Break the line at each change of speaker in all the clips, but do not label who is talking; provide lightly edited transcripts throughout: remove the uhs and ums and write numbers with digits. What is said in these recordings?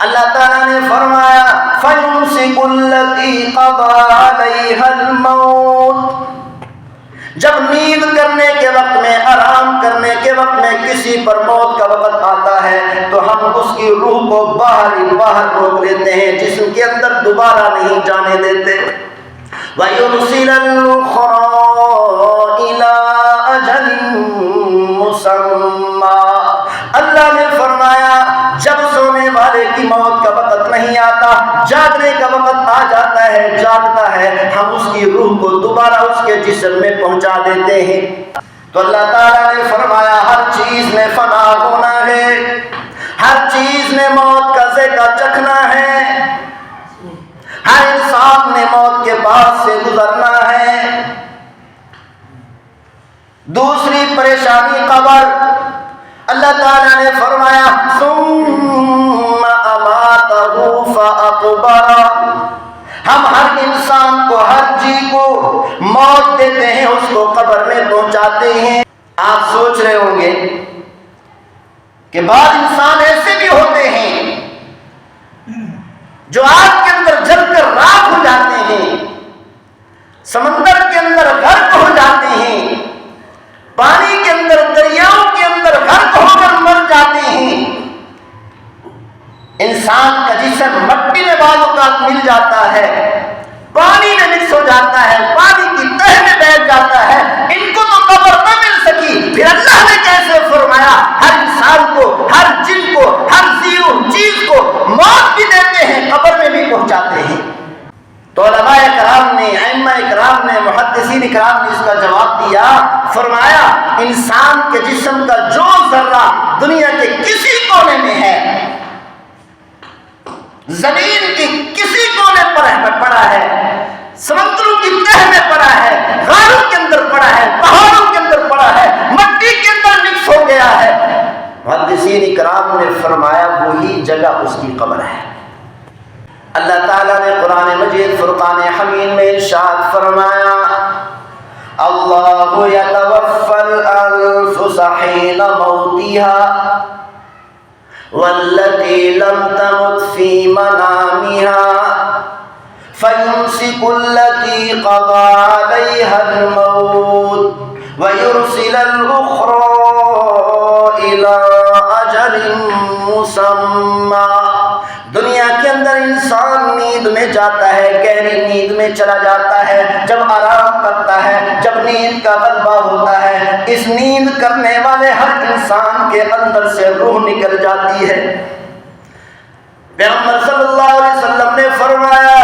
اللہ تعالیٰ نے فرمایا فَيُمْسِكُ الَّتِي قَضَى عَلَيْهَا الْمَوْتِ، جب نیند کرنے کے وقت میں، آرام کرنے کے وقت میں کسی پر موت کا وقت آتا ہے تو ہم اس کی روح کو باہر روک لیتے ہیں، جسم کے اندر دوبارہ نہیں جانے دیتے۔ وَيُرْسِلَ الْأُخْرَىٰ إِلَىٰ أَجَلٍ مُّسَمًّى، اللہ نے فرمایا جب سونے والے کی موت کا وقت نہیں آتا، جاگنے کا وقت آ جاتا ہے، جاگتا ہے، ہم اس کی روح کو دوبارہ اس کے جسم میں پہنچا دیتے ہیں۔ تو اللہ تعالیٰ نے فرمایا ہر چیز نے فنا ہونا ہے، ہر چیز نے موت کا ذائقہ چکھنا ہے، ہر انسان نے موت کے پاس سے گزرنا ہے۔ دوسری پریشانی قبر، اللہ تعالیٰ نے فرمایا ثم اماتہ فاقبرہ، ہم ہر انسان کو، ہر جی کو موت دیتے ہیں، اس کو قبر میں پہنچاتے ہیں۔ آپ سوچ رہے ہوں گے کہ بعض انسان ایسے بھی ہوتے ہیں جو آگ کے اندر جل کر راکھ ہو جاتے ہیں، سمندر کے اندر غرق ہو جاتے ہیں، پانی کے اندر، دریاؤں کے اندر غرق ہو کر مر جاتے ہیں۔ انسان کا جسم مٹی میں بعض اوقات مل جاتا ہے، پانی میں مکس ہو جاتا ہے، پانی کی تہ میں بیٹھ جاتا ہے، ان کو تو قبر نہ مل سکی، پھر اللہ نے کیسے فرمایا ہر انسان کو، ہر جن کو، ہر چیز کو موت بھی دیتے ہیں، قبر میں بھی پہنچاتے ہیں۔ تو علماء کرام نے، ائمہ کرام نے، محدثین کرام نے اس کا جواب دیا، فرمایا انسان کے جسم کا جو ذرہ دنیا کے کسی کونے میں ہے، زمین کی کسی کونے پر پڑا ہے، سمندروں کی تہ میں پڑا ہے، غاروں کے اندر پڑا ہے، پہاڑوں کے اندر پڑا ہے، مٹی کے اندر مکس ہو گیا ہے، محدثین کرام نے فرمایا وہی جگہ اس کی قبر ہے۔ اللہ تعالیٰ نے قرآن مجید فرقان حمید میں ارشاد فرمایا اللہ یتوفی الانفس حین موتها والتي لم تمت في منامها فيمسك التي قضى عليها الموت ويرسل الأخرى إلى أجل مسمى۔ دنیا کے اندر انسان نیند میں جاتا ہے، گہری نیند میں چلا جاتا ہے، جب آرام کرتا ہے، جب نیند کا غلبہ ہوتا ہے، اس نیند کرنے والے ہر انسان کے اندر سے روح نکل جاتی ہے۔ پیغمبر صلی اللہ علیہ وسلم نے فرمایا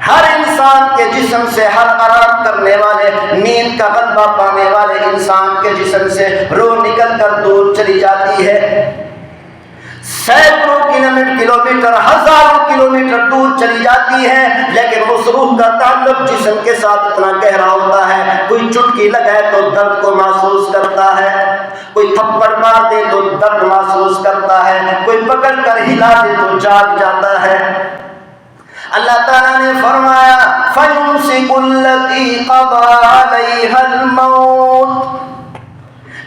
ہر انسان کے جسم سے، ہر آرام کرنے والے، نیند کا غلبہ پانے والے انسان کے جسم سے روح نکل کر دور چلی جاتی ہے، سینکڑوں کلومیٹر، ہزاروں کلومیٹر دور چلی جاتی ہے، لیکن اس روح کا تعلق جسم کے ساتھ اتنا گہرا ہوتا ہے، کوئی چٹکی لگائے تو درد کو محسوس کرتا ہے، کوئی تھپڑ مار دے تو درد محسوس کرتا ہے، کوئی پکڑ کر ہلا دے تو جاگ جاتا ہے۔ اللہ تعالیٰ نے فرمایا فَيُمْسِكُ الَّتِي قَضَى عَلَيْهَا الْمَوْتِ،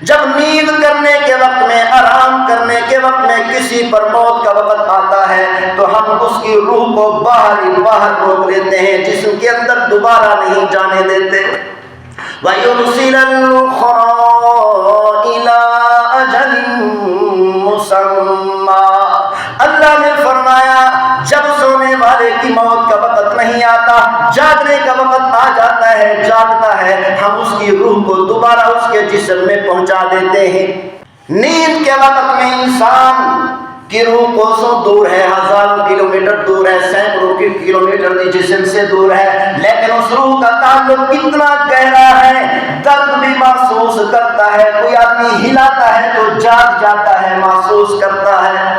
جب نیند کرنے کے وقت میں، آرام کرنے کے وقت میں کسی پر موت کا وقت آتا ہے تو ہم اس کی روح کو باہر روک لیتے ہیں، جسم کے اندر دوبارہ نہیں جانے دیتے۔ وَيُرْسِلَ الْأُخْرَىٰ إِلَىٰ أَجَلٍ مُّسَمًّى، اللہ نے فرمایا جب سونے والے کی موت کا وقت نہیں آتا، جاگنے کا وقت آ جاتا ہے، جاگتا ہے، ہم اس کی روح کو دوبارہ اس کے جسم میں پہنچا دیتے ہیں۔ نیند کے وقت میں انسان کی روح کوسوں دور ہے، ہزاروں کلومیٹر دور ہے، سینکڑوں کلومیٹر جسم سے دور ہے، لیکن اس روح کا تعلق کتنا گہرا ہے، درد بھی محسوس کرتا ہے، کوئی آدمی ہلاتا ہے تو جاگ جاتا ہے، محسوس کرتا ہے۔